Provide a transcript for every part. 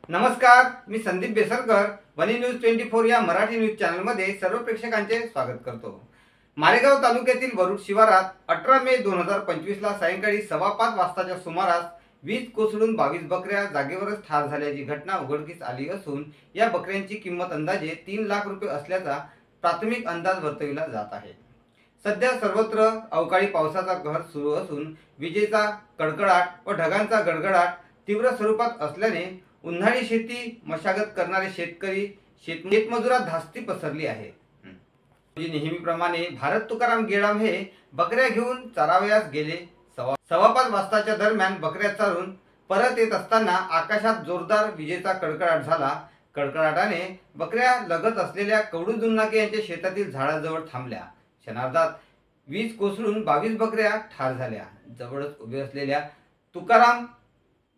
नमस्कार, मी संदीप बेसरकर वनी न्यूज 24 या मराठी न्यूज चॅनलमध्ये सर्व प्रेक्षकांचे स्वागत करतो। मालेगाव तालुक्यातील वरुड शिवारात 18 मे 2025 ला सायंकाळी 5:15 वाजताच्या सुमारास वीज कोसळून 22 बकऱ्या जागेवरच ठार झाल्याची घटना उघडकीस आली असून या बकऱ्यांची किंमत अंदाजे 3 लाख रुपये असल्याचा प्राथमिक अंदाज वर्तविला जात आहे। सध्या सर्वत्र अवकाळी पावसाचा कहर सुरू असून विजेचा कडकडाट व ढगांचा गडगडाट तीव्र स्वरूपात असल्याने उन्हाळी शेती मशागत करणारे शेतकरी शेतमजुरात धास्ती पसरली आहे। नेहमीप्रमाणे भारत तुकाराम गेडाम हे बकऱ्या घेऊन चरावयास गेले। 5:15 वाजताच्या दरम्यान बकऱ्या चारून परत येत असताना आकाशात जोरदार विजेचा कडकडाट झाला। कडकडाटाने बकऱ्या लगत असलेल्या कवडू जुन्नाके यांच्या शेतातील झाडाजवळ थांबल्या। क्षणार्धात वीज कोसळून 22 बकऱ्या ठार झाल्या। जवळच उभे असलेल्या तुकाराम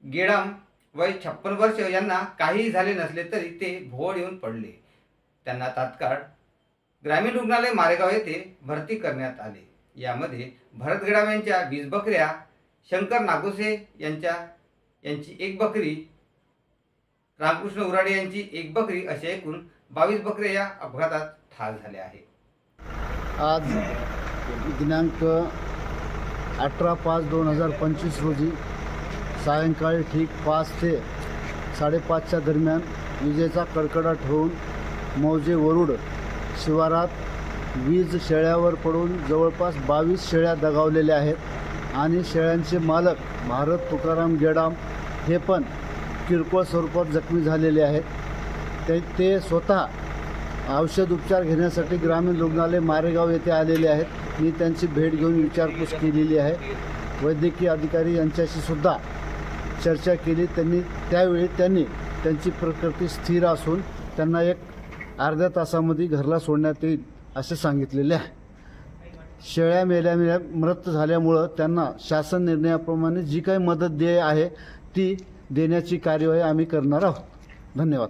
गेडाम वय 56 वर्ष यांना काहीही झाले नसले तरी ते भोवळ येऊन पडले। त्यांना तात्काळ ग्रामीण रुग्णालय मालेगाव येथे भरती करण्यात आले। यामध्ये भरत गेडाम यांच्या 20 बकऱ्या, शंकर नागोसे यांची 1 बकरी, रामकृष्ण उराडे यांची 1 बकरी असे एकूण 22 बकऱ्या या अपघातात ठार झाल्या आहेत। आज दिनांक 18/5/2025 रोजी सायंकाळी ठीक 5 ते 5:30च्या दरम्यान विजेचा कडकडाट होऊन मौजे वरुड शिवारात वीज शेळ्यावर पडून जवळपास 22 शेळ्या दगावलेल्या आहेत आणि शेळ्यांचे मालक भारत तुकाराम गेडाम हे पण किरकोळ स्वरूपात जखमी झालेले आहेत। ते स्वतः औषध उपचार घेण्यासाठी ग्रामीण रुग्णालय मारेगाव येथे आलेले आहेत। मी त्यांची भेट घेऊन विचारपूस केलेली आहे। वैद्यकीय अधिकारी यांच्याशी सुद्धा चर्चा केली। त्यावेळी त्यांनी त्यांची प्रकृती स्थिर असून त्यांना एक अर्ध्या तासामध्ये घरला सोडण्यात येईल असे सांगितलेले आहे। शेळ्या मेल्या मृत झाल्यामुळं त्यांना शासन निर्णयाप्रमाणे जी काही मदत देय आहे ती देण्याची कार्यवाही आम्ही करणार आहोत। धन्यवाद।